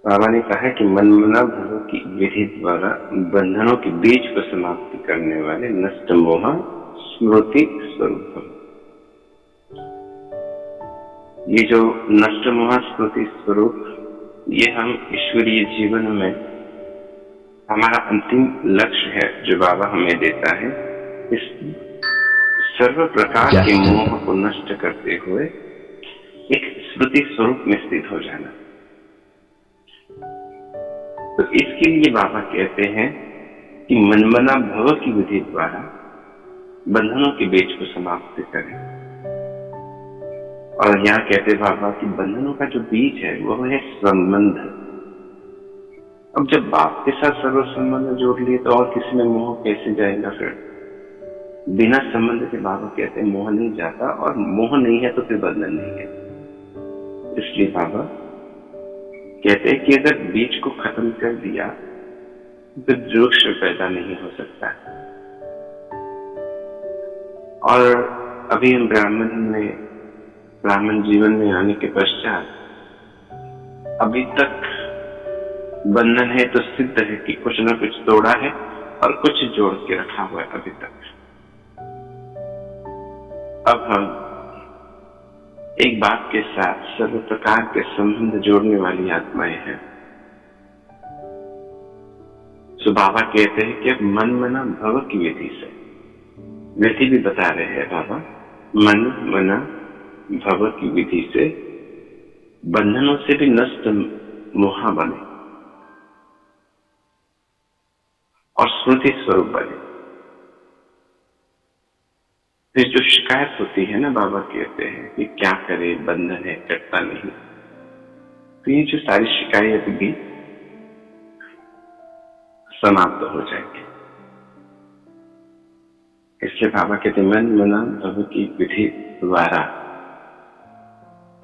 बाबा ने कहा कि मनमना भव की विधि द्वारा बंधनों के बीज को समाप्ति करने वाले नष्ट मोह स्मृति स्वरूप। ये जो नष्ट मोह स्मृति स्वरूप, ये हम ईश्वरीय जीवन में हमारा अंतिम लक्ष्य है जो बाबा हमें देता है। इस सर्व प्रकार के मोह को नष्ट करते हुए एक स्मृति स्वरूप में स्थित हो जाना। तो इसके लिए बाबा कहते हैं कि मनमना भव की विधि द्वारा बंधनों के बीज को समाप्त करें। और यहाँ कहते बाबा कि बंधनों का जो बीज है वह है संबंध। अब जब बाप के साथ सर्व संबंध जोड़ लिए तो और किसी में मोह कैसे जाएगा? फिर बिना संबंध के बाबा कहते हैं मोह नहीं जाता, और मोह नहीं है तो फिर बंधन नहीं है। इसलिए बाबा कहते हैं कि अगर बीज को खत्म कर दिया तो वृक्ष पैदा नहीं हो सकता। और अभी हम ब्राह्मण जीवन में आने के पश्चात अभी तक बंधन है तो सिद्ध है कि कुछ न कुछ तोड़ा है और कुछ जोड़ के रखा हुआ है अभी तक। अब हम एक बात के साथ सर्व प्रकार के संबंध जोड़ने वाली आत्माएं हैं। तो बाबा कहते हैं कि अब मन मना भव की विधि से, विधि भी बता रहे हैं बाबा, मन मना भव की विधि से बंधनों से भी नष्ट मोह बने और स्मृति स्वरूप बने। फिर जो शिकायत होती है ना, बाबा कहते हैं कि क्या करे, बंधन है, कटता नहीं, तो ये जो सारी शिकायत भी समाप्त हो जाएगी। इसलिए बाबा कहते मन मना भव की विधि द्वारा।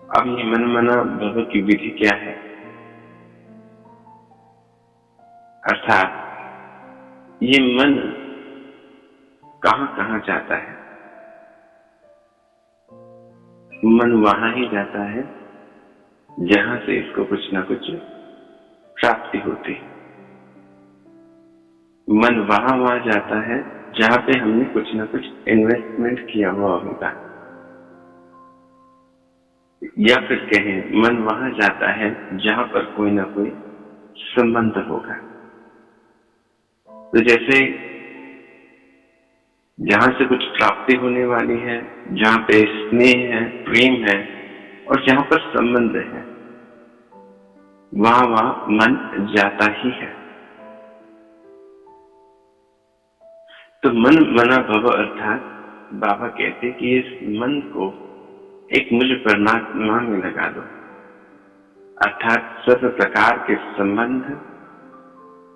अब ये मन मना भव की विधि क्या है? अर्थात ये मन कहां कहां जाता है? मन वहां ही जाता है जहां से इसको कुछ ना कुछ प्राप्ति होती है। मन वहां जाता है जहां पे हमने कुछ ना कुछ इन्वेस्टमेंट किया हुआ होगा, या फिर कहें मन वहां जाता है जहां पर कोई ना कोई संबंध होगा। तो जैसे जहां से कुछ प्राप्ति होने वाली है, जहां पे स्नेह है, प्रेम है, और जहां पर संबंध है, वहां मन जाता ही है। तो मन मना भव अर्थात बाबा कहते कि इस मन को एक मुझ परमात्मा में लगा दो, अर्थात सर्व प्रकार के संबंध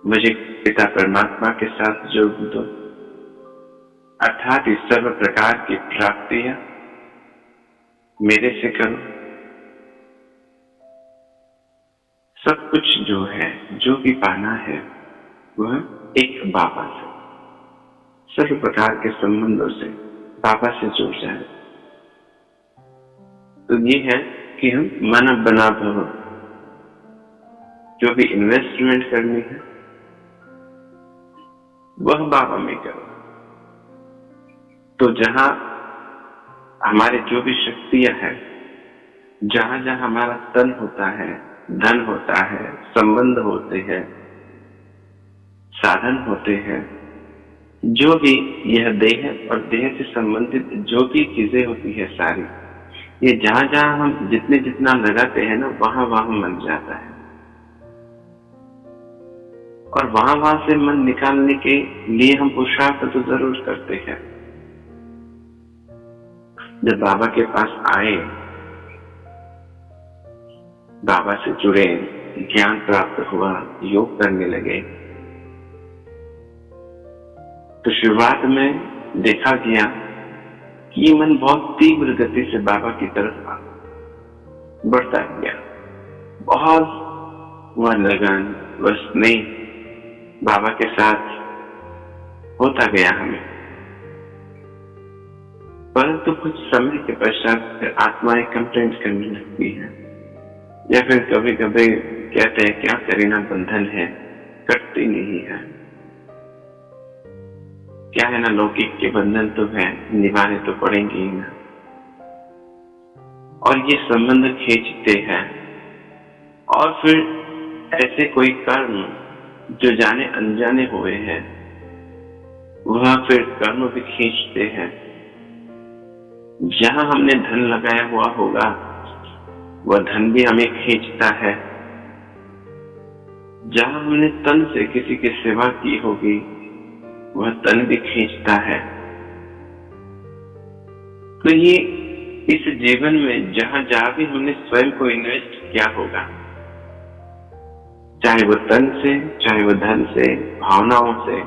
मुझे पिता परमात्मा के साथ जोड़ दो, अर्थात इस सर्व प्रकार की प्राप्तियां मेरे से करो। सब कुछ जो है, जो भी पाना है, वह एक बाबा से, सर्व प्रकार के संबंधों से बाबा से जुड़ जाए। तो ये है कि हम मन बना भव, जो भी इन्वेस्टमेंट करनी है वह बाबा में करो। तो जहां हमारे जो भी शक्तियां हैं, जहां जहां हमारा तन होता है, धन होता है, संबंध होते हैं, साधन होते हैं, जो भी यह देह और देह से संबंधित जो भी चीजें होती है सारी, ये जहां जहां हम जितना लगाते हैं ना, वहां वहां मन जाता है। और वहां से मन निकालने के लिए हम पुरुषार्थ तो जरूर करते हैं। जब बाबा के पास आए, बाबा से जुड़े, ज्ञान प्राप्त हुआ, योग करने लगे, तो शुरुआत में देखा गया कि मन बहुत तीव्र गति से बाबा की तरफ बढ़ता गया। बहुत वह लगन, वह स्नेह बाबा के साथ होता गया हमें। परंतु कुछ समय के पश्चात फिर आत्माएं कंप्लेंट करने लगती हैं या फिर कभी कभी कहते हैं क्या करें ना, बंधन है, कटती नहीं है। क्या है ना, लौकिक के बंधन तो है, निभाने तो पड़ेंगे ही ना। और ये संबंध खींचते हैं। और फिर ऐसे कोई कर्म जो जाने अनजाने हुए हैं, वह फिर कर्म भी खींचते हैं। जहां हमने धन लगाया हुआ होगा, वह धन भी हमें खींचता है। जहां हमने तन से किसी की सेवा की होगी, वह तन भी खींचता है। तो ये इस जीवन में जहां जहां भी हमने स्वयं को इन्वेस्ट किया होगा, चाहे वो तन से, चाहे वो धन से, भावनाओं से,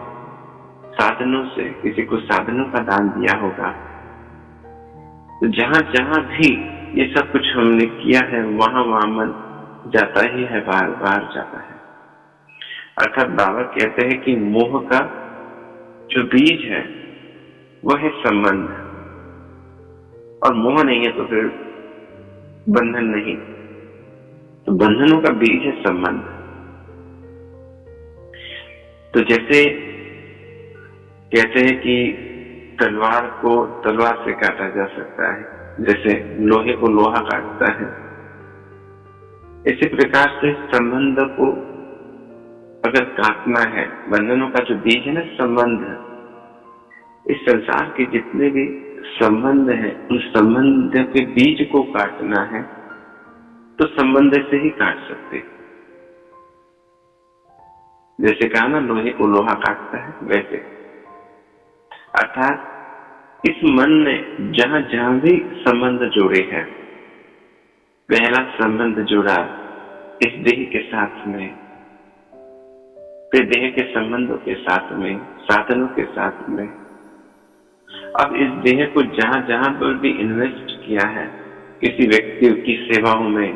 साधनों से, किसी को साधनों का दान दिया होगा, तो जहां जहां भी ये सब कुछ हमने किया है, वहां वहां मन जाता ही है, बार बार जाता है। अर्थात बाबा कहते हैं कि मोह का जो बीज है वह है संबंध, और मोह नहीं है तो फिर बंधन नहीं। तो बंधनों का बीज है संबंध। तो जैसे कहते हैं कि तलवार को तलवार से काटा जा सकता है, जैसे लोहे को लोहा काटता है, इसी प्रकार से संबंध को अगर काटना है, बंधनों का जो बीज है ना संबंध, इस संसार के जितने भी संबंध है, उन संबंध के बीज को काटना है तो संबंध से ही काट सकते। जैसे कहा ना, लोहे को लोहा काटता है, वैसे अर्थात इस मन ने जहां जहां भी संबंध जोड़े हैं, पहला संबंध जुड़ा इस देह के साथ में, फिर देह के संबंधों के साथ में, साधनों के साथ में। अब इस देह को जहां जहां पर भी इन्वेस्ट किया है, किसी व्यक्ति की सेवाओं में,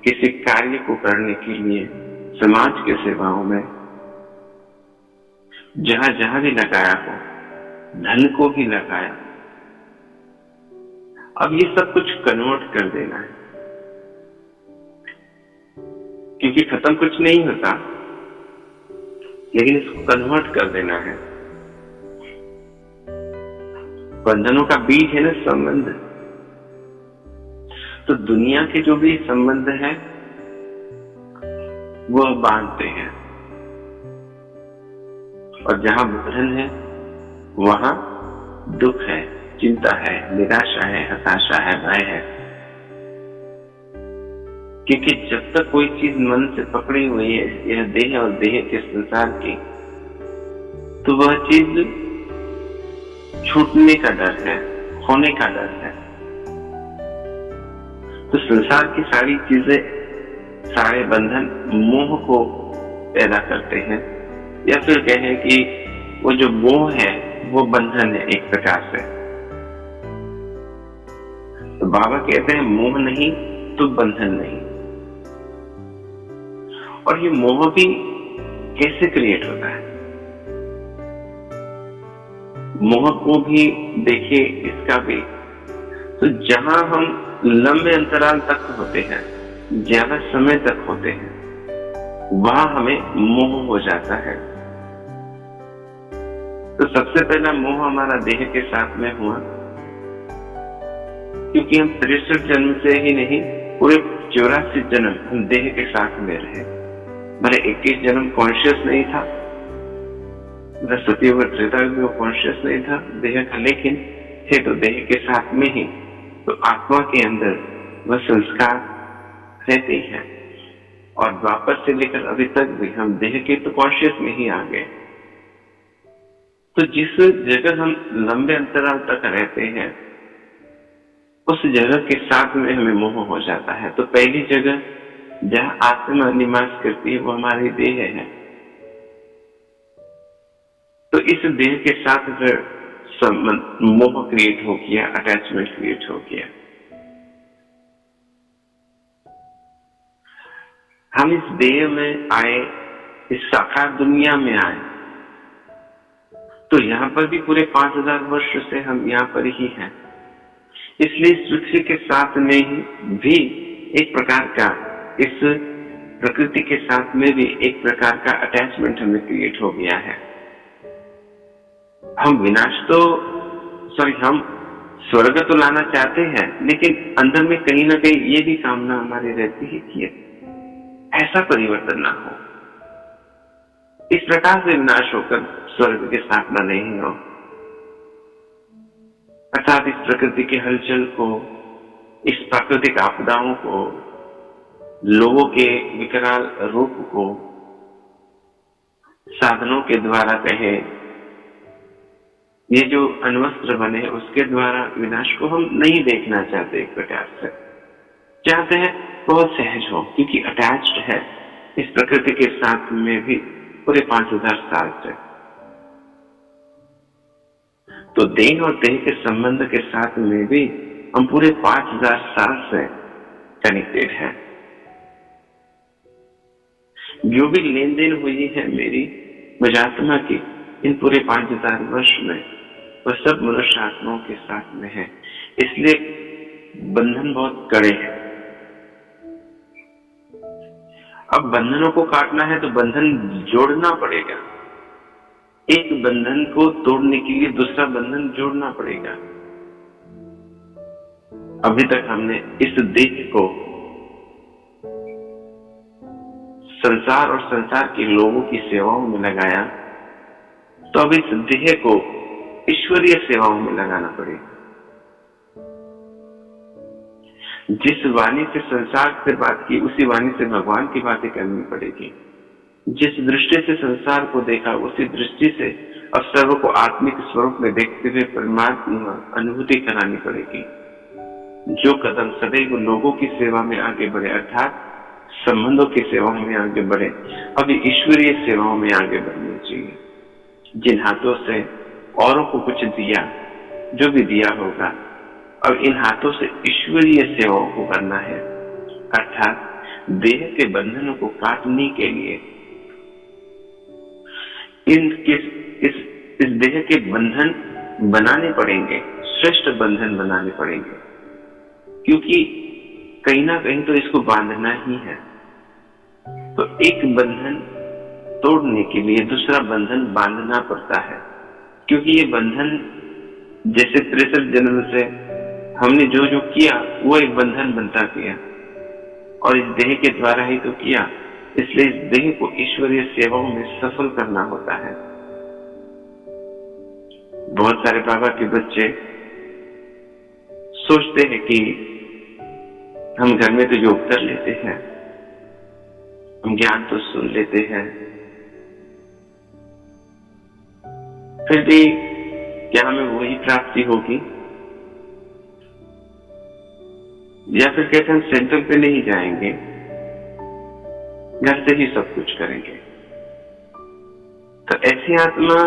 किसी कार्य को करने के लिए, समाज के सेवाओं में, जहां जहां भी लगाया हो, धन को भी लगाया, अब ये सब कुछ कन्वर्ट कर देना है, क्योंकि खत्म कुछ नहीं होता, लेकिन इसको कन्वर्ट कर देना है। बंधनों का बीज है ना संबंध। तो दुनिया के जो भी संबंध है वह बांधते हैं, और जहां बंधन है वहां दुख है, चिंता है, निराशा है, हताशा है, भय है। क्योंकि जब तक कोई चीज मन से पकड़ी हुई है, यह देह और देह के संसार की, तो वह चीज छूटने का डर है, खोने का डर है। तो संसार की सारी चीजें, सारे बंधन मोह को पैदा करते हैं, या फिर कहें कि वो जो मोह है वो बंधन है एक प्रकार से। तो बाबा कहते हैं मोह नहीं तो बंधन नहीं। और ये मोह भी कैसे क्रिएट होता है, मोह को भी देखिए, इसका भी। तो जहां हम लंबे अंतराल तक होते हैं, ज्यादा समय तक होते हैं, वहां हमें मोह हो जाता है। तो सबसे पहला मोह हमारा देह के साथ में हुआ, क्योंकि हम 63 जन्म से ही नहीं, पूरे 84 जन्म हम देह के साथ में रहे। मेरे 21 जन्म कॉन्शियस नहीं था, मेरा सतयुग और त्रेतायुग में कॉन्शियस नहीं था देह का, लेकिन थे तो देह के साथ में ही। तो आत्मा के अंदर वह संस्कार रहते हैं, और द्वापर से लेकर अभी तक भी हम देह के तो कॉन्शियस में ही आ गए। तो जिस जगह हम लंबे अंतराल तक रहते हैं, उस जगह के साथ में हमें मोह हो जाता है। तो पहली जगह जहाँ आत्मा निवास करती है वो हमारी देह है। तो इस देह के साथ अगर मोह क्रिएट हो गया, अटैचमेंट क्रिएट हो गया, हम इस देह में आए, इस साकार दुनिया में आए, तो यहाँ पर भी पूरे 5000 वर्ष से हम यहाँ पर ही हैं। इसलिए इस पृथ्वी के साथ में ही भी एक प्रकार का इस प्रकृति के साथ में भी एक प्रकार का अटैचमेंट हमें क्रिएट हो गया है। हम हम स्वर्ग तो लाना चाहते हैं, लेकिन अंदर में कहीं ना कहीं ये भी कामना हमारी रहती है कि ऐसा परिवर्तन ना हो, इस प्रकार से विनाश होकर स्वर्ग की स्थापना नहीं हो। अर्थात इस प्रकृति के हलचल को, इस प्राकृतिक आपदाओं को, लोगों के विकराल रूप को साधनों के द्वारा कहे, ये जो अण्वस्त्र बने उसके द्वारा विनाश को हम नहीं देखना चाहते। एक प्रकार से चाहते हैं बहुत सहज हो, क्योंकि अटैच्ड है इस प्रकृति के साथ में भी पूरे 5000 साल से। तो देह और देह के संबंध के साथ में भी हम पूरे 5000 साल से कनेक्टेड हैं। जो भी लेन देन हुई है मेरी मुझात्मा की इन पूरे 5000 वर्ष में, वह सब मनुष्य आत्माओं के साथ में है। इसलिए बंधन बहुत कड़े हैं। अब बंधनों को काटना है तो बंधन जोड़ना पड़ेगा। एक बंधन को तोड़ने के लिए दूसरा बंधन जोड़ना पड़ेगा। अभी तक हमने इस देह को संसार और संसार के लोगों की सेवाओं में लगाया, तो अब इस देह को ईश्वरीय सेवाओं में लगाना पड़ेगा। जिस वाणी से संसार से बात की, उसी वाणी से भगवान की बातें करनी पड़ेगी। जिस दृष्टि से संसार को देखा, उसी दृष्टि से अब सर्व को आत्मिक स्वरूप में देखते हुए परमात्मा अनुभूति करानी पड़ेगी। जो कदम सदैव लोगों की सेवा में आगे बढ़े, अर्थात संबंधों की सेवा में आगे बढ़े, अभी ईश्वरीय सेवाओं में आगे बढ़नी चाहिए। जिन हाथों से औरों को कुछ दिया, जो भी दिया होगा, अब इन हाथों से ईश्वरीय सेवाओं को करना है। अर्थात देह के बंधनों को काटने के लिए इस देह के बंधन बनाने पड़ेंगे, श्रेष्ठ बंधन बनाने पड़ेंगे, क्योंकि कहीं ना कहीं तो इसको बांधना ही है। तो एक बंधन तोड़ने के लिए दूसरा बंधन बांधना पड़ता है, क्योंकि ये बंधन जैसे 63 जन्म से हमने जो जो किया वो एक बंधन बनता गया, और इस देह के द्वारा ही तो किया। इसलिए इस देह को ईश्वरीय सेवाओं में सफल करना होता है। बहुत सारे बाबा के बच्चे सोचते हैं कि हम घर में तो योग कर लेते हैं, हम ज्ञान तो सुन लेते हैं, फिर भी क्या हमें वही प्राप्ति होगी? या फिर कहते हैं सेंटर पे नहीं जाएंगे, घर से ही सब कुछ करेंगे। तो ऐसी आत्मा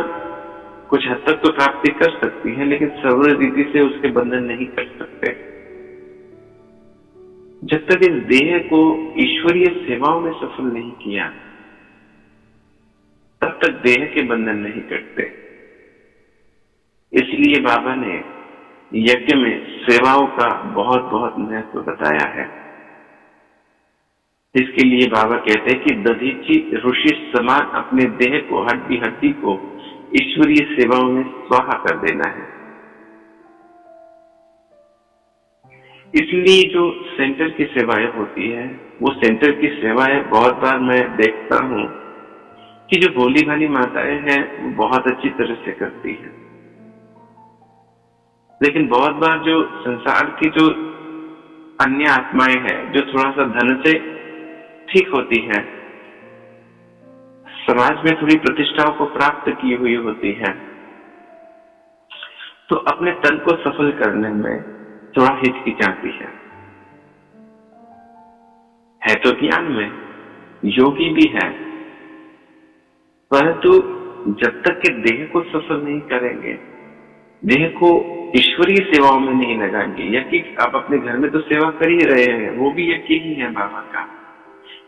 कुछ हद तक तो प्राप्ति कर सकती है, लेकिन सर्व रीति से उसके बंधन नहीं कर सकते। जब तक इस देह को ईश्वरीय सेवाओं में सफल नहीं किया, तब तक देह के बंधन नहीं कटते। इसलिए बाबा ने यज्ञ में सेवाओं का बहुत बहुत महत्व बताया है। इसके लिए बाबा कहते हैं कि दधीची ऋषि समान अपने देह को, हड्डी हड्डी को ईश्वरीय सेवाओं में स्वाहा कर देना है। इसलिए जो सेंटर की सेवाएं होती है, वो सेंटर की सेवाएं बहुत बार मैं देखता हूँ कि जो भोली भाली माताएं हैं वो बहुत अच्छी तरह से करती हैं, लेकिन बहुत बार जो संसार की जो अन्य आत्माएं हैं, जो थोड़ा सा धन से ठीक होती है, समाज में थोड़ी प्रतिष्ठाओं को प्राप्त की हुई होती है, तो अपने तन को सफल करने में थोड़ा हिचकिचाती है तो ज्ञान में योगी भी है, परंतु जब तक के देह को सफल नहीं करेंगे, देह को ईश्वरीय सेवाओं में नहीं लगाएंगे। यज्ञ आप अपने घर में तो सेवा कर ही रहे हैं, वो भी यज्ञ ही है बाबा का,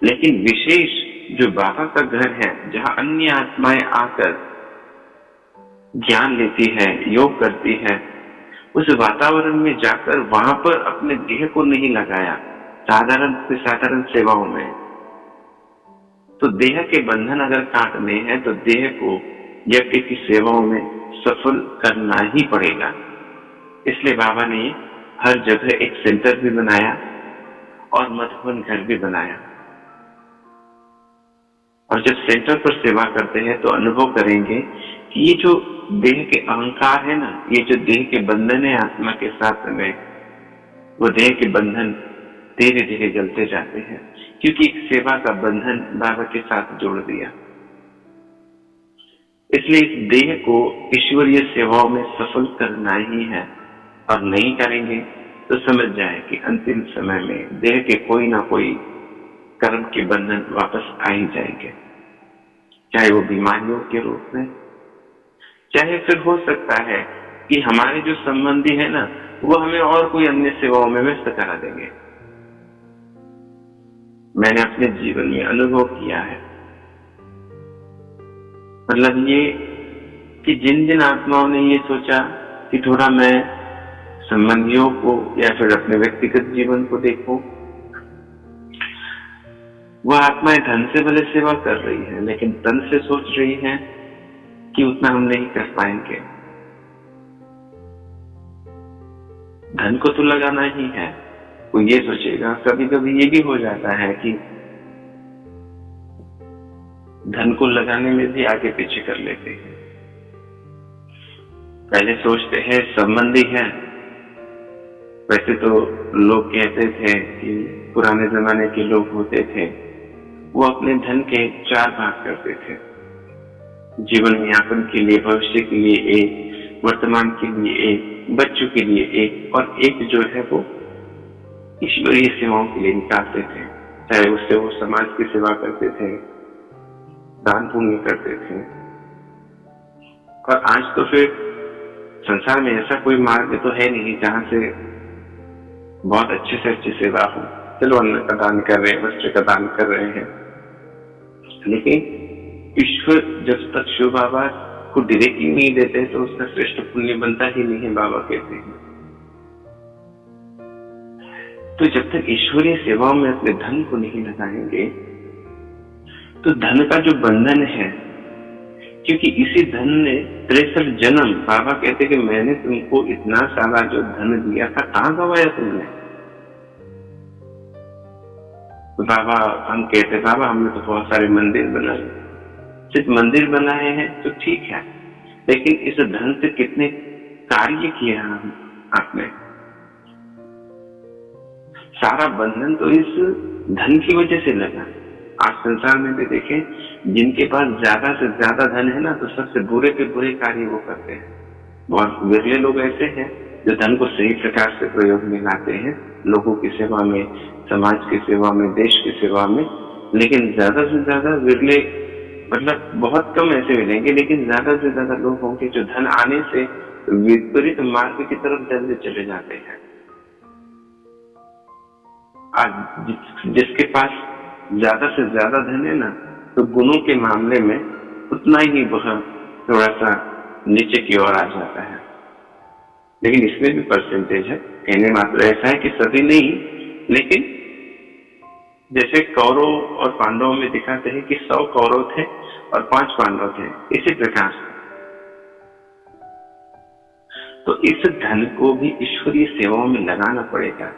लेकिन विशेष जो बाबा का घर है, जहां अन्य आत्माएं आकर ज्ञान लेती है, योग करती है, उस वातावरण में जाकर वहां पर अपने देह को नहीं लगाया, साधारण से साधारण सेवाओं में। तो देह के बंधन अगर काटने हैं तो देह को यज्ञ की सेवाओं में सफल करना ही पड़ेगा। इसलिए बाबा ने हर जगह एक सेंटर भी बनाया और मधुबन घर भी बनाया। और जब सेंटर पर सेवा करते हैं तो अनुभव करेंगे कि ये जो देह के अहंकार है ना, ये जो देह के बंधन है आत्मा के साथ में, वो देह के बंधन धीरे धीरे जलते जाते हैं, क्योंकि एक सेवा का बंधन बाबा के साथ जोड़ दिया। इसलिए इस देह को ईश्वरीय सेवाओं में सफल करना ही है, और नहीं करेंगे तो समझ जाए कि अंतिम समय में देह के कोई ना कोई कर्म के बंधन वापस आ ही जाएंगे, चाहे वो बीमारियों के रूप में, चाहे फिर हो सकता है कि हमारे जो संबंधी है ना, वो हमें और कोई अन्य सेवाओं में व्यस्त करा देंगे। मैंने अपने जीवन में अनुभव किया है। मतलब ये कि जिन जिन आत्माओं ने ये सोचा कि थोड़ा मैं संबंधियों को या फिर अपने व्यक्तिगत जीवन को देखूं, वह आत्माएं धन से भले सेवा कर रही है, लेकिन तन से सोच रही है कि उतना हम नहीं कर पाएंगे। धन को तो लगाना ही है, वो ये सोचेगा। कभी कभी ये भी हो जाता है कि धन को लगाने में भी आगे पीछे कर लेते हैं। पहले सोचते हैं संबंधी है। वैसे तो लोग कहते थे कि पुराने जमाने के लोग होते थे, वो अपने धन के 4 भाग करते थे। जीवन यापन के लिए, भविष्य के लिए एक, वर्तमान के लिए एक, बच्चों के लिए एक, और एक जो है वो ईश्वरीय सेवाओं के लिए निकालते थे। चाहे उससे वो समाज की सेवा करते थे, दान पुण्य करते थे। और आज तो फिर संसार में ऐसा कोई मार्ग तो है नहीं जहां से बहुत अच्छे से अच्छी सेवा हो। चलो अन्न का दान कर रहे हैं, वस्त्र का दान कर रहे हैं, लेकिन ईश्वर जब तक शिव बाबा को डायरेक्टली नहीं देते तो उसका श्रेष्ठ पुण्य बनता ही नहीं है, बाबा कहते हैं। तो जब तक ईश्वरीय सेवाओं में अपने धन को नहीं लगाएंगे तो धन का जो बंधन है, क्योंकि इसी धन ने 63 जन्म, बाबा कहते कि मैंने तुमको इतना सारा जो धन दिया था कहां गवाया तुमने। तो बाबा हम कहते, बाबा हमने तो बहुत सारे मंदिर बनाए। सिर्फ मंदिर बनाए हैं तो ठीक है, लेकिन इस धन से कितने कार्य किए आपने। सारा बंधन तो इस धन की वजह से लगा। आज संसार में भी देखें, जिनके पास ज्यादा से ज्यादा धन है ना, तो सबसे बुरे के बुरे कार्य वो करते हैं। बहुत विरले लोग ऐसे हैं जो धन को सही प्रकार से प्रयोग में लाते हैं, लोगों की सेवा में, समाज की सेवा में, देश की सेवा में। लेकिन ज्यादा से ज्यादा विरले, मतलब बहुत कम ऐसे मिलेंगे, लेकिन ज्यादा से ज्यादा लोग होंगे जो धन आने से विपरीत मार्ग की तरफ जल्दी चले जाते हैं। आज जिसके पास ज्यादा से ज्यादा धन है ना, तो गुणों के मामले में उतना ही वह थोड़ा सा नीचे की ओर आ जाता है। लेकिन इसमें भी परसेंटेज है। कहने मात्र ऐसा है कि सभी नहीं, लेकिन जैसे कौरव और पांडवों में दिखाते हैं कि 100 कौरव थे और 5 पांडव थे, इसी प्रकार से तो इस धन को भी ईश्वरीय सेवाओं में लगाना पड़ेगा।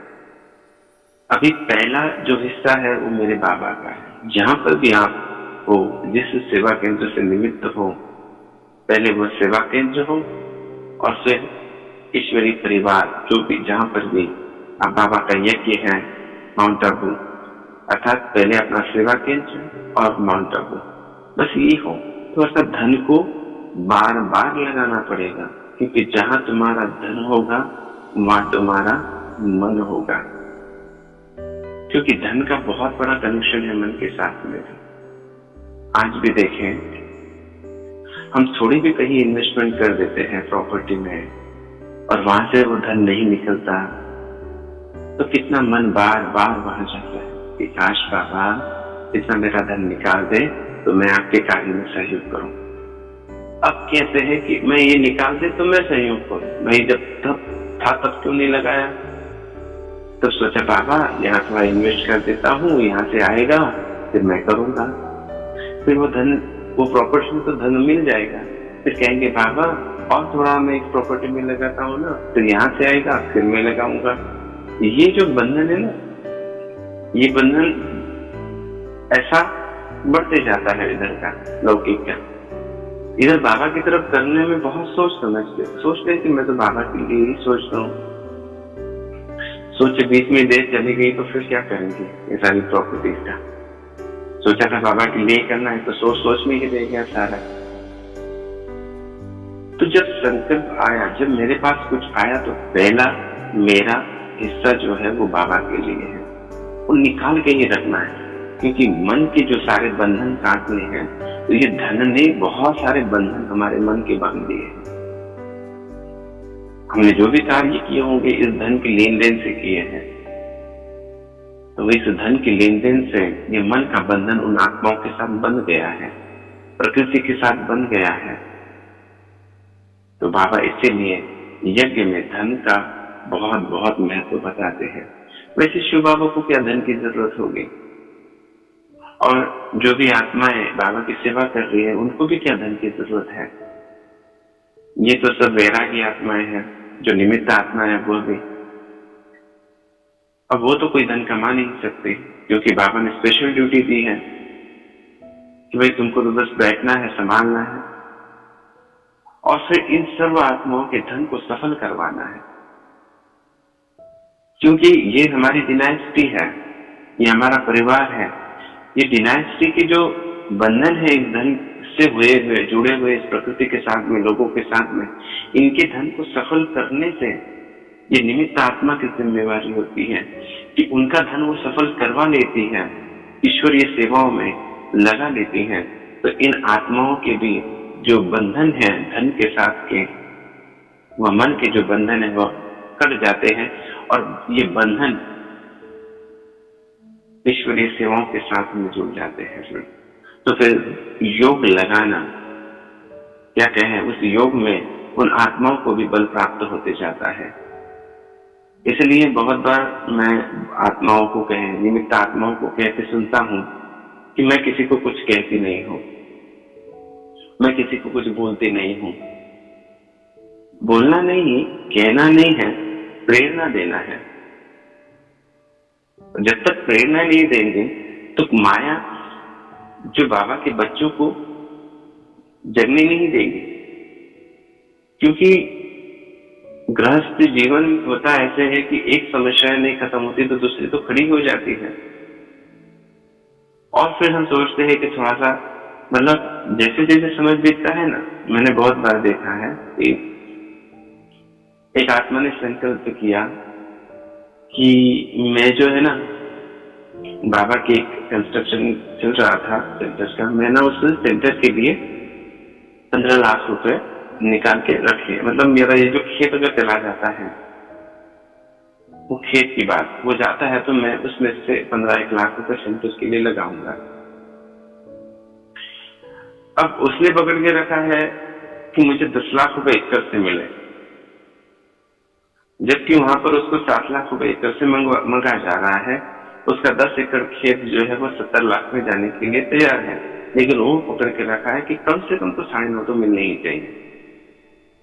अभी पहला जो हिस्सा है वो मेरे बाबा का है। जहां पर भी आप हो, जिस सेवा केंद्र से निमित्त हो, पहले वो सेवा केंद्र हो और फिर ईश्वरीय परिवार, जो भी जहां पर भी आप बाबा का यज्ञ है, माउंट आबू, अर्थात पहले अपना सेवा केंद्र और माउंट आबू, बस ये हो। तो ऐसा धन को बार बार लगाना पड़ेगा, क्योंकि जहां तुम्हारा धन होगा वहां तुम्हारा मन होगा। क्योंकि धन का बहुत बड़ा कनेक्शन है मन के साथ में। आज भी देखें, हम थोड़ी भी कहीं इन्वेस्टमेंट कर देते हैं प्रॉपर्टी में और वहां से वो धन नहीं निकलता, तो कितना मन बार बार वहां जाता है कि काश बाबा इतना मेरा धन निकाल दे तो मैं आपके कार्य में सहयोग करूं। अब कहते हैं कि मैं ये निकाल दे तो मैं सहयोग करूं। भाई जब तब था तब क्यों नहीं लगाया? तो सोचा बाबा यहाँ थोड़ा इन्वेस्ट कर देता हूँ, यहाँ से आएगा फिर मैं करूंगा, फिर वो प्रॉपर्टी में तो धन मिल जाएगा। फिर कहेंगे बाबा और थोड़ा मैं इस प्रॉपर्टी में लगाता हूँ ना, फिर यहाँ से आएगा फिर मैं लगाऊंगा। ये जो बंधन है ना, ये बंधन ऐसा बढ़ते जाता है इधर का लौकिक का। इधर बाबा की तरफ करने में बहुत सोचते हैं कि मैं तो बाबा के लिए ही सोचता हूँ। सोचे बीच में देर चली गई तो फिर क्या करेंगे ये सारी प्रॉपर्टीज का। सोचा था बाबा के लिए करना है तो सोच में ही रह गया सारा। तो जब संकल्प आया, जब मेरे पास कुछ आया तो पहला मेरा हिस्सा जो है वो बाबा के लिए है, वो निकाल के ही रखना है। क्योंकि मन के जो सारे बंधन काटने हैं, तो ये धन ने बहुत सारे बंधन हमारे मन के बांध दिए हैं। हमने जो भी कार्य किए होंगे इस धन के लेन देन से किए हैं, तो इस धन के लेन देन से ये मन का बंधन उन आत्माओं के साथ बंध गया है, प्रकृति के साथ बंध गया है। तो बाबा इसीलिए यज्ञ में धन का बहुत बहुत महत्व बताते हैं। वैसे शिव बाबा को क्या धन की जरूरत होगी, और जो भी आत्माएं बाबा की सेवा कर रही है उनको भी क्या धन की जरूरत है। ये तो सब वैरागी आत्माएं हैं, जो निमित्त आत्मा है वो भी। अब वो तो कोई धन कमा नहीं सकते, क्योंकि बाबा ने स्पेशल ड्यूटी दी है कि भाई तुमको तो बस बैठना है, संभालना है, और फिर इन सर्व आत्माओं के धन को सफल करवाना है। क्योंकि ये हमारी डिनाइस्टी है, ये हमारा परिवार है। ये डिनाइस्टी के जो बंधन है इस धन से हुए जुड़े हुए इस प्रकृति के साथ में, लोगों के साथ में, इनके धन को सफल करने से ये निमित्त आत्मा की जिम्मेवारी होती है कि उनका धन वो सफल करवा लेती है, ईश्वरीय सेवाओं में लगा लेती है। तो इन आत्माओं के भी जो बंधन है धन के साथ के, वह मन के जो बंधन है वह कट जाते हैं, और ये बंधन ईश्वरीय सेवाओं के साथ में जुड़ जाते हैं। तो फिर योग लगाना, क्या कहें, उस योग में उन आत्माओं को भी बल प्राप्त होते जाता है। इसलिए बहुत बार मैं आत्माओं को कहें, निमित्त आत्माओं को कहते सुनता हूं कि मैं किसी को कुछ कहती नहीं हूं, मैं किसी को कुछ बोलती नहीं हूं। बोलना नहीं, कहना नहीं है, प्रेरणा देना है। जब तक प्रेरणा नहीं देंगे तो माया जो बाबा के बच्चों को जगने नहीं देगी। क्योंकि गृहस्थ जीवन होता ऐसे है कि एक समस्या नहीं खत्म होती तो दूसरी तो खड़ी हो जाती है, और फिर हम सोचते हैं कि थोड़ा सा, मतलब जैसे जैसे समय बीतता है ना, मैंने बहुत बार देखा है कि एक आत्मा ने संकल्प किया कि मैं जो है ना, बाबा के एक कंस्ट्रक्शन चल रहा था सेंटर का, मैं ना उस सेंटर के लिए 15 लाख रुपए निकाल के रखे। मतलब मेरा ये जो खेत अगर चला जाता है, वो खेत की बात वो जाता है, तो मैं उसमें से 15-1 लाख रुपए सेंटर के लिए लगाऊंगा। अब उसने पकड़ के रखा है कि मुझे 10 लाख रुपए एकड़ से मिले, जबकि वहां पर उसको 7 लाख रुपए एकड़ से मंगा जा रहा है। उसका 10 एकड़ खेत जो है वो 70 लाख में जाने के लिए तैयार है, लेकिन वो पकड़ के रखा है कि कम से कम तो 9.5 तो मिलने ही चाहिए।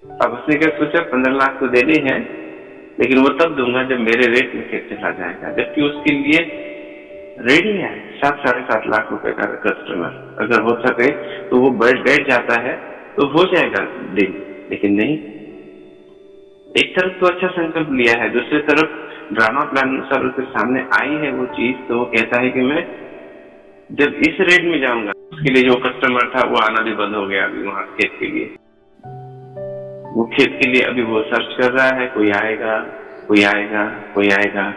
अब उसने क्या सोचा, 15 लाख तो देने हैं, लेकिन वो तब दूंगा जब मेरे रेट में खेत चला जाएगा, जबकि उसके लिए रेडी है 7-7.5 लाख रुपए का कस्टमर। अगर हो सके तो वो बैठ जाता है तो हो जाएगा डील, लेकिन नहीं। एक तरफ तो अच्छा संकल्प लिया है, दूसरी तरफ ड्रामा प्लान अनुसार उसके सामने आई है वो चीज, तो वो कहता है कि मैं जब इस रेट में जाऊंगा, उसके लिए जो कस्टमर था वो आना भी बंद हो गया अभी वहां खेत के लिए। वो खेत के लिए अभी वो सर्च कर रहा है, कोई आएगा कोई आएगा कोई आएगा।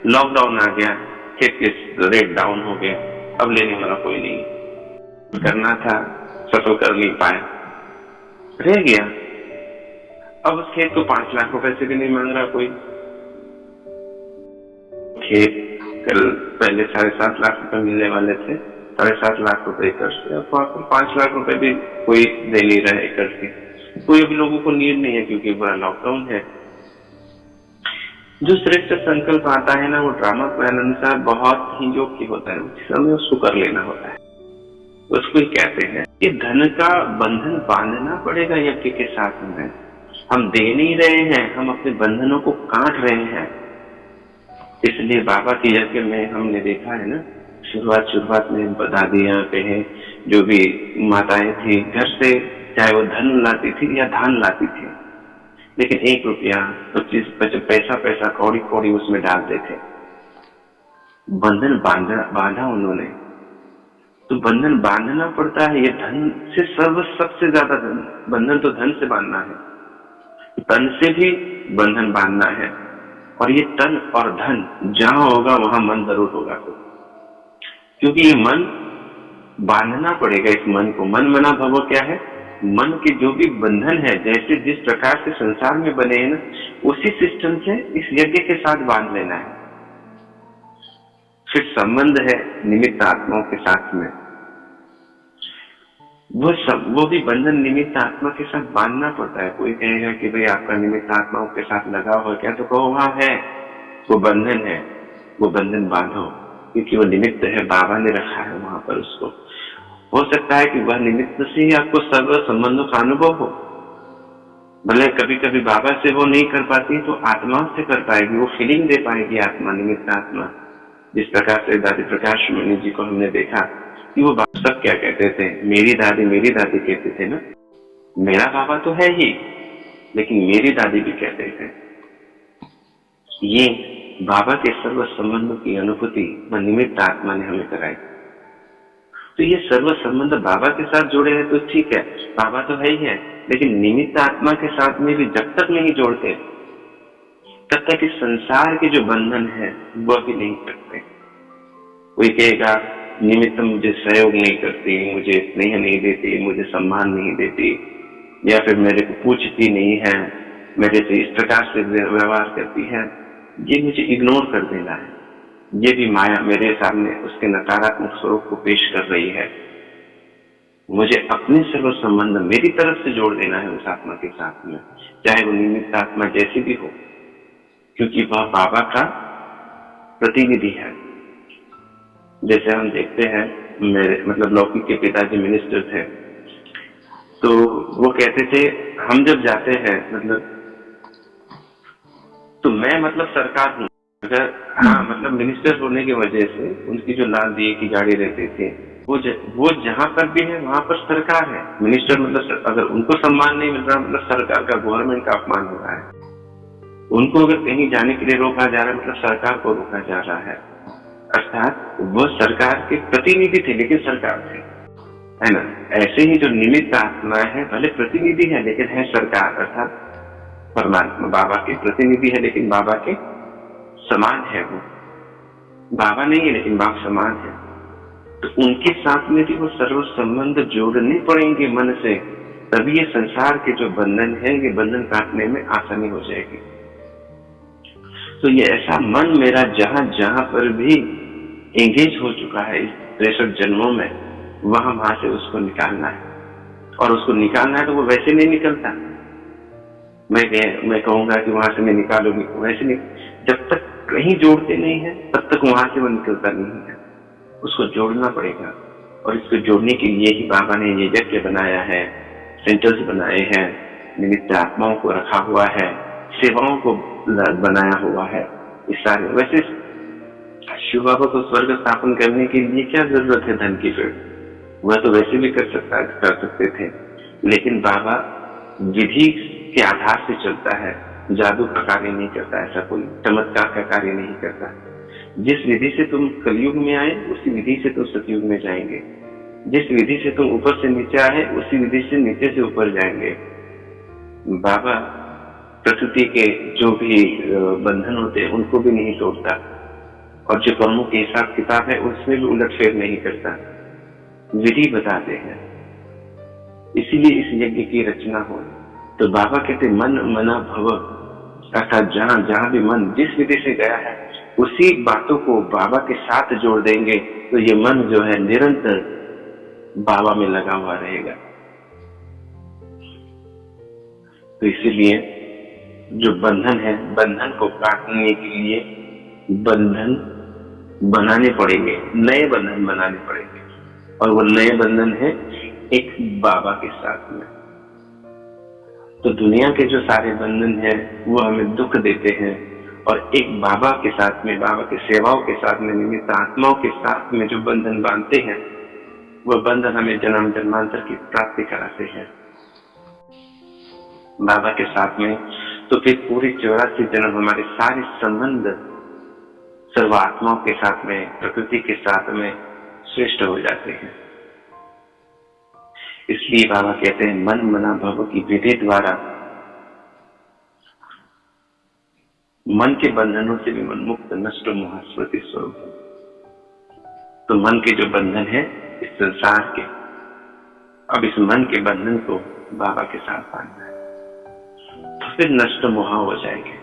लॉकडाउन आ गया, खेत के रेट डाउन हो गए, अब लेने वाला कोई नहीं। करना था, सफल कर नहीं पाए, रह गया। अब उस खेत को 5 लाख रुपए से भी नहीं मांग रहा कोई। खेत कल पहले 7.5 लाख रुपए मिलने वाले थे, 7.5 लाख रुपए एकड़ से, अब 5 लाख रुपए भी कोई दे नहीं रहा एकड़ के। कोई अभी लोगों को नीड नहीं है, क्योंकि बड़ा लॉकडाउन है। जो श्रेष्ठ संकल्प आता है ना, वो ड्रामा प्लान अनुसार बहुत ही योग्य होता है, उस समय उसको कर लेना होता है। उसको ही कहते हैं कि धन का बंधन बांधना पड़ेगा यज्ञ के साथ में। हम दे नहीं रहे हैं, हम अपने बंधनों को काट रहे हैं। इसलिए बाबा के यज्ञ में हमने देखा है ना, शुरुआत में दादियां कहे, जो भी माताएं थी, घर से चाहे वो धन लाती थी या धान लाती थी, लेकिन 1 रुपया 25 पैसा कौड़ी कौड़ी उसमें डालते थे। बंधन बांधा उन्होंने। तो बंधन बांधना पड़ता है। ये धन से सबसे ज्यादा बंधन तो धन से बांधना है, तन से भी बंधन बांधना है। और ये तन और धन जहां होगा वहां मन जरूर होगा, क्योंकि ये मन बांधना पड़ेगा। इस मन को, मन मना भव क्या है, मन के जो भी बंधन है, जैसे जिस प्रकार से संसार में बने हैं ना, उसी सिस्टम से इस यज्ञ के साथ बांध लेना है। फिर संबंध है निमित्त आत्माओं के साथ में, वो भी बंधन निमित्त आत्मा के साथ बांधना पड़ता है। कोई कहेगा कि भाई आपका निमित्त आत्माओं के साथ लगा हो क्या, तो कहो हाँ है, वो बंधन है, वो बंधन बांधो, क्योंकि वो निमित्त है, बाबा ने रखा है वहां पर उसको। हो सकता है कि वह निमित्त से ही आपको सर्व संबंधों का अनुभव हो। भले कभी कभी बाबा से वो नहीं कर पाती तो आत्मा से कर पाएगी, वो फीलिंग दे पाएगी आत्मा, निमित्त आत्मा। जिस प्रकार से दादी प्रकाश मणि जी को हमने देखा कि वो सब क्या कहते थे, मेरी दादी कहते थे ना, मेरा बाबा तो है ही, लेकिन मेरी दादी भी कहते थे। ये बाबा के सर्व संबंधों की अनुभूति व निमित्त आत्मा ने हमें कराई। तो ये सर्व संबंध बाबा के साथ जोड़े हैं तो ठीक है, बाबा तो है ही है, लेकिन निमित्त आत्मा के साथ में भी जब तक नहीं जोड़ते, तब तक इस संसार के जो बंधन है वह भी नहीं करते। कोई कहेगा निमित्त मुझे सहयोग नहीं करती, मुझे स्नेह नहीं देती, मुझे सम्मान नहीं देती, या फिर मेरे को पूछती नहीं है, मेरे से इस प्रकार से व्यवहार करती है, ये मुझे इग्नोर कर देना है। ये भी माया मेरे सामने उसके नकारात्मक स्वरूप को पेश कर रही है। मुझे अपने सर्व संबंध मेरी तरफ से जोड़ देना है उस आत्मा के साथ में, चाहे वो निमित्त आत्मा जैसी भी हो, क्योंकि वह बाबा का प्रतिनिधि है। जैसे हम देखते हैं, मेरे मतलब लौकिक के पिताजी मिनिस्टर थे, तो वो कहते थे हम जब जाते हैं मतलब, तो मैं मतलब सरकार हूँ। अगर मतलब मिनिस्टर होने की वजह से उनकी जो लाल दिए की गाड़ी रहती थी, वो जहां पर भी है वहां पर सरकार है। मिनिस्टर मतलब अगर उनको सम्मान नहीं मिल रहा, मतलब सरकार का, गवर्नमेंट का अपमान हो रहा है। उनको अगर कहीं जाने के लिए रोका जा रहा है, मतलब सरकार को रोका जा रहा है। अर्थात वो सरकार के प्रतिनिधि थे लेकिन सरकार थे, है ना। ऐसे ही जो निमित्त आत्मा है, भले प्रतिनिधि है लेकिन है सरकार, अर्थात परमात्मा बाबा के प्रतिनिधि है लेकिन बाबा के समान है। वो बाबा नहीं है लेकिन बाप समान है। तो उनके साथ में भी वो सर्व संबंध जोड़ने पड़ेंगे मन से, तभी ये संसार के जो बंधन है, ये बंधन काटने में आसानी हो जाएगी। तो ये ऐसा मन मेरा जहां पर भी एंगेज हो चुका है इस 63 जन्मों में, वहां से उसको निकालना है। और उसको निकालना है तो वो वैसे नहीं निकलता। मैं कहूंगा कि वहां से मैं निकालूंगी, वैसे नहीं। जब तक कहीं जोड़ते नहीं है तब तक वहां से वो निकलता नहीं है। उसको जोड़ना पड़ेगा, और इसको जोड़ने के लिए ही बाबा ने ये यज्ञ बनाया है, सेंटर्स बनाए हैं, निमित्त आत्माओं को रखा हुआ है, सेवाओं को बनाया हुआ है। इस सारे वैसे शिव बाबा को स्वर्ग स्थापन करने के लिए क्या जरूरत है धन की? फिर वह तो वैसे भी कर सकते थे, लेकिन बाबा विधि के आधार से चलता है, जादू का कार्य नहीं करता, ऐसा कोई चमत्कार का कार्य नहीं करता। जिस विधि से तुम कलयुग में आए उसी विधि से तुम सतयुग में जाएंगे, जिस विधि से तुम ऊपर से नीचे आए उसी विधि से नीचे से ऊपर जाएंगे। बाबा प्रकृति के जो भी बंधन होते हैं उनको भी नहीं तोड़ता, और जो कर्मों के हिसाब किताब है उसमें भी उलटफेर नहीं करता, विधि बताते हैं। इसीलिए इस यज्ञ की रचना हो। तो बाबा कहते मन मना भव, अर्थात जहां भी मन जिस विधि से गया है उसी बातों को बाबा के साथ जोड़ देंगे, तो ये मन जो है निरंतर बाबा में लगा हुआ रहेगा। तो इसीलिए जो बंधन है, बंधन को काटने के लिए बंधन बनाने पड़ेंगे, नए बंधन बनाने पड़ेंगे। और वो नए बंधन है एक बाबा के साथ में। तो दुनिया के जो सारे बंधन है वो हमें दुख देते हैं, और एक बाबा के साथ में, बाबा के सेवाओं के साथ में, निमित्त आत्माओं के साथ में जो बंधन बांधते हैं, वो बंधन हमें जन्म जन्मांतर की प्राप्ति कराते हैं बाबा के साथ में। तो फिर पूरी 84 जन्म हमारे सारे संबंध सर्वात्माओं के साथ में, प्रकृति के साथ में श्रेष्ठ हो जाते हैं। इसलिए बाबा कहते हैं मन मना भव की विधि द्वारा मन के बंधनों से भी मन मुक्त नष्ट मोह स्मृति स्वरूप। तो मन के जो बंधन है इस संसार के, अब इस मन के बंधन को बाबा के साथ बांधना है, तो फिर नष्ट मोह हो जाएंगे।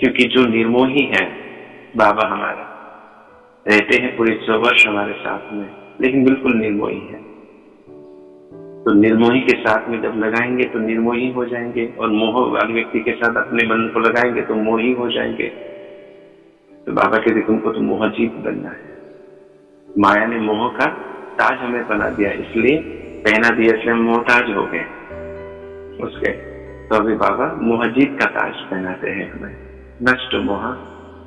क्योंकि जो निर्मोही है बाबा हमारा, रहते हैं पूरे 100 वर्ष हमारे साथ में, लेकिन बिल्कुल निर्मोही है। तो निर्मोही के साथ में जब लगाएंगे तो निर्मोही हो जाएंगे, और मोह वाले व्यक्ति के साथ अपने बंधन को लगाएंगे तो मोही हो जाएंगे। तो बाबा कहते तुमको तो मोहजीत बनना है। माया ने मोह का ताज हमें बना दिया, इसलिए पहना दिया, इसलिए हम मोहताज हो गए उसके। तो अभी बाबा मोहजीत का ताज पहनाते हैं हमें, नष्ट मोह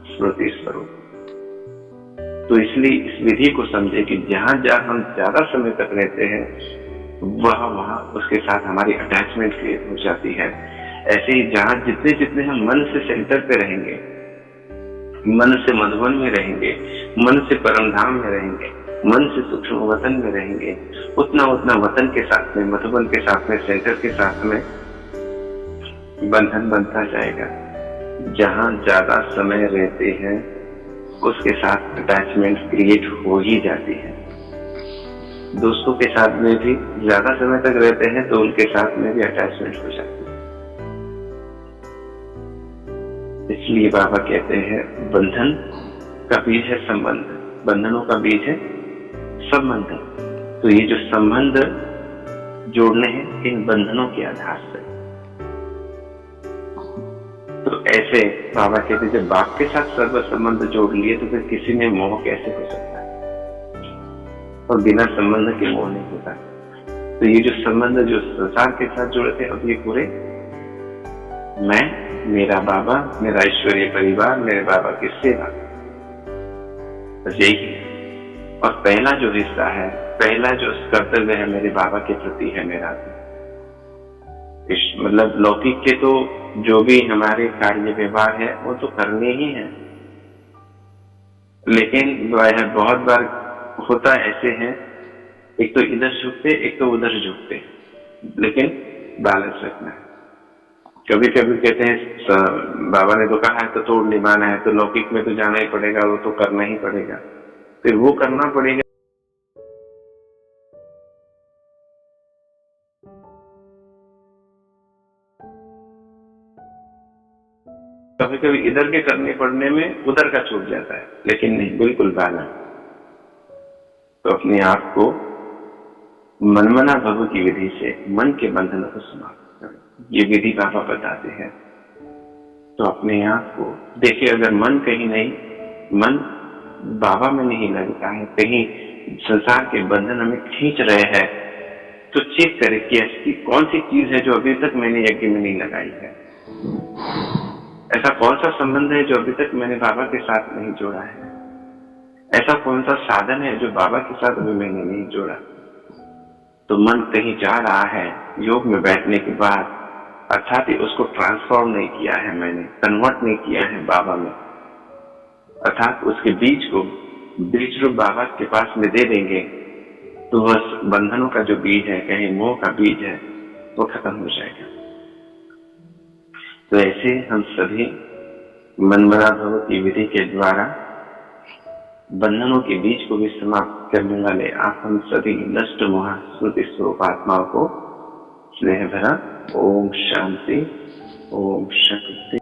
स्मृति स्वरूप। तो इसलिए इस विधि को समझे कि जहां जहां हम ज्यादा समय तक रहते हैं वहां उसके साथ हमारी अटैचमेंट क्रिएट हो जाती है। ऐसे ही जहां जितने जितने हम मन से सेंटर पे रहेंगे, मन से मधुबन में रहेंगे, मन से परमधाम में रहेंगे, मन से सूक्ष्म वतन में रहेंगे, उतना उतना वतन के साथ में, मधुबन के साथ में, सेंटर के साथ में बंधन बनता जाएगा। जहां ज्यादा समय रहते हैं उसके साथ अटैचमेंट क्रिएट हो ही जाती है। दोस्तों के साथ में भी ज्यादा समय तक रहते हैं तो उनके साथ में भी अटैचमेंट हो जाती है। इसलिए बाबा कहते हैं बंधन का बीज है संबंध, बंधनों का बीज है संबंध। तो ये जो संबंध जोड़ने हैं इन बंधनों के आधार से। तो ऐसे बाबा कहते जब बाप के साथ सर्व संबंध जोड़ लिए तो फिर किसी में मोह कैसे हो सकता है, और बिना संबंध के मोह नहीं होता। तो ये जो संबंध जो संसार के साथ जुड़े थे, अब ये पूरे मैं, मेरा बाबा, मेरा ईश्वरीय परिवार, मेरे बाबा की सेवा, बस यही है। और पहला जो हिस्सा है, पहला जो कर्तव्य है मेरे बाबा के प्रति है मेरा, मतलब लौकिक के तो जो भी हमारे कार्य व्यवहार है वो तो करने ही है, लेकिन बहुत बार होता ऐसे हैं, एक तो इधर झुकते एक तो उधर झुकते, लेकिन बैलेंस रखना है। कभी कभी कहते हैं बाबा ने तो कहा है तो तोड़ निभाना है, तो लौकिक में तो जाना ही पड़ेगा, वो तो करना ही पड़ेगा, फिर वो करना पड़ेगा। कभी कभी इधर के करने पड़ने में उधर का छूट जाता है, लेकिन नहीं, बिल्कुल बैलेंस। तो अपने आप को मनमना भव की विधि से मन के बंधनों को समाप्त करें, ये विधि बाबा बताते हैं। तो अपने आप को देखिए, अगर मन कहीं नहीं, मन बाबा में नहीं लगता है, कहीं संसार के बंधन हमें खींच रहे हैं, तो चेक करें कि ऐसी कौन सी चीज है जो अभी तक मैंने यज्ञ में नहीं लगाई है। ऐसा कौन सा संबंध है जो अभी तक मैंने बाबा के साथ नहीं जोड़ा है। ऐसा कौन सा साधन है जो बाबा के साथ अभी मैंने नहीं जोड़ा। तो मन कहीं जा रहा है योग में बैठने के बाद, अर्थात उसको ट्रांसफॉर्म नहीं किया है मैंने, कन्वर्ट नहीं किया है बाबा में, अर्थात उसके बीज रूप बाबा के पास में दे देंगे तो बस बंधनों का जो बीज है, कहीं मोह का बीज है, वो खत्म हो जाएगा। तो ऐसे हम सभी मनमना भव की विधि के द्वारा बंधनों के बीज को भी समाप्त करने वाले आप हम सभी नष्ट मोह स्मृति स्वरूप आत्माओं को स्नेह भरा ओम शांति, ओम शक्ति।